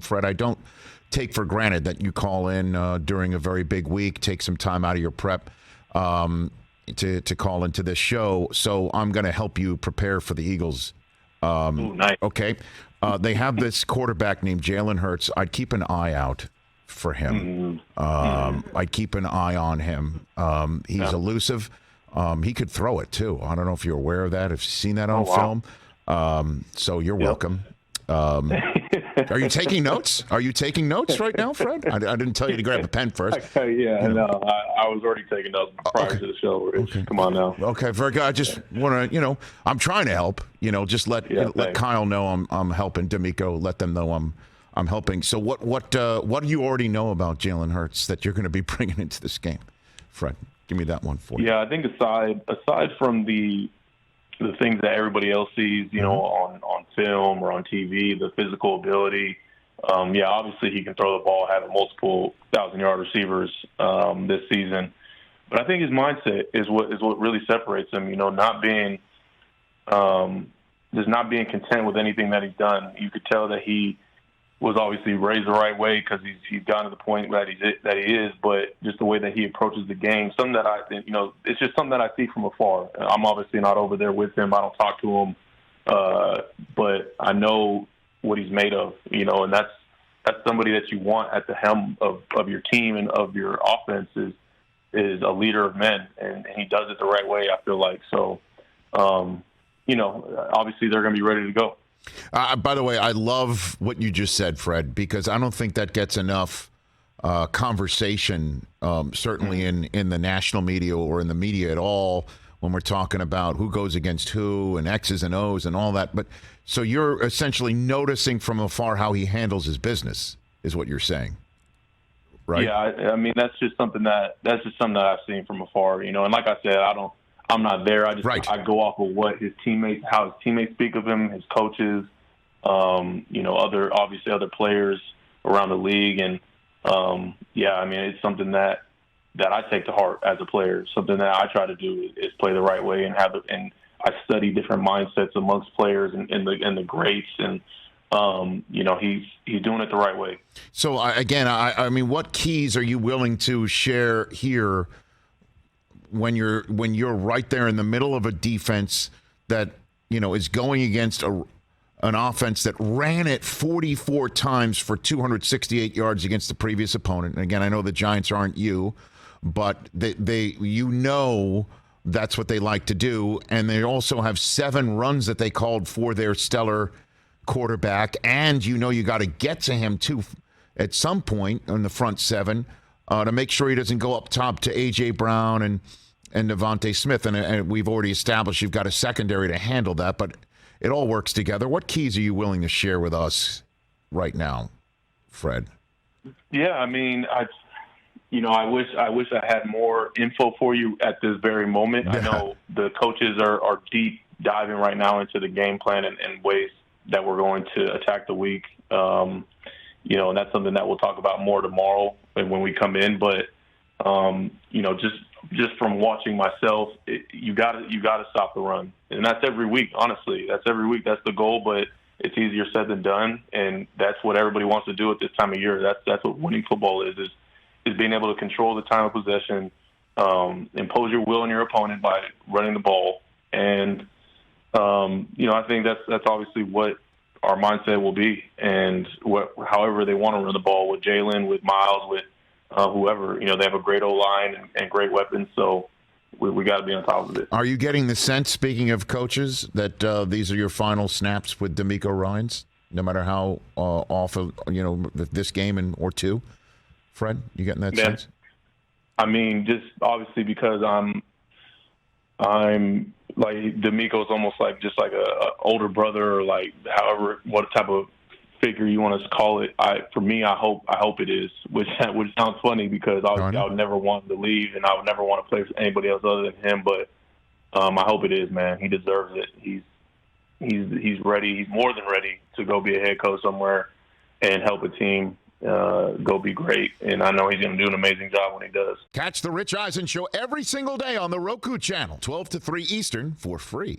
Fred, I don't take for granted that you call in during a very big week, take some time out of your prep to call into this show. So I'm going to help you prepare for the Eagles. Ooh, nice. Okay. They have this quarterback named Jalen Hurts. I'd keep an eye out for him. I'd keep an eye on him. He's elusive. He could throw it, too. I don't know if you're aware of that, if you've seen that on film. So you're welcome. Are you taking notes? Are you taking notes right now, Fred? I didn't tell you to grab a pen first. I was already taking notes prior to the show, Rich. Okay. Come on now. Okay, very good. I just want to, I'm trying to help. Just let Kyle know I'm helping. D'Amico, let them know I'm helping. So what do you already know about Jalen Hurts that you're going to be bringing into this game, Fred? Give me that one for you. Yeah, I think aside from the things that everybody else sees, on film or on TV, the physical ability. Obviously he can throw the ball, having multiple 1,000-yard receivers this season. But I think his mindset is what really separates him. Not being content with anything that he's done. You could tell that he was obviously raised the right way because he's gotten to the point that he is, but just the way that he approaches the game, something that I think, it's just something that I see from afar. I'm obviously not over there with him. I don't talk to him, but I know what he's made of, and that's somebody that you want at the helm of your team and of your offense is a leader of men, and he does it the right way, I feel like. So, obviously they're going to be ready to go. By the way, I love what you just said, Fred, because I don't think that gets enough conversation, certainly in the national media or in the media at all, when we're talking about who goes against who and X's and O's and all that. But so you're essentially noticing from afar how he handles his business, is what you're saying, right? Yeah, I mean that's just something that I've seen from afar, and like I said, I'm not there. I go off of how his teammates speak of him, his coaches, other players around the league, and it's something that I take to heart as a player. Something that I try to do is play the right way and I study different mindsets amongst players and the greats, and he's doing it the right way. So I mean, what keys are you willing to share here? When you're right there in the middle of a defense that is going against an offense that ran it 44 times for 268 yards against the previous opponent. And again, I know the Giants aren't you, but they that's what they like to do. And they also have 7 runs that they called for their stellar quarterback. And you got to get to him too at some point in the front 7. To make sure he doesn't go up top to A.J. Brown and Devontae Smith. And we've already established you've got a secondary to handle that, but it all works together. What keys are you willing to share with us right now, Fred? Yeah, I mean, I wish I had more info for you at this very moment. I know the coaches are deep diving right now into the game plan and ways that we're going to attack the week. And that's something that we'll talk about more tomorrow when we come in. But, just from watching myself, you got to stop the run. And that's every week, honestly. That's every week. That's the goal, but it's easier said than done. And that's what everybody wants to do at this time of year. That's what winning football is being able to control the time of possession, impose your will on your opponent by running the ball. And, I think that's obviously what our mindset will be, and however they want to run the ball with Jalen, with Miles, with whoever. They have a great O-line and great weapons, so we got to be on top of it. Are you getting the sense, speaking of coaches, that these are your final snaps with D'Amico Ryans, no matter how off of this game or two? Fred, you getting that sense? I mean, just obviously because I'm like D'Amico's almost like just like a older brother, or like what type of figure you want us to call it. For me, I hope it is, which sounds funny because I would never want him to leave, and I would never want to play for anybody else other than him. But I hope it is, man. He deserves it. He's ready. He's more than ready to go be a head coach somewhere and help a team go be great. And I know he's going to do an amazing job when he does. Catch the Rich Eisen Show every single day on the Roku channel, 12 to 3 Eastern, for free.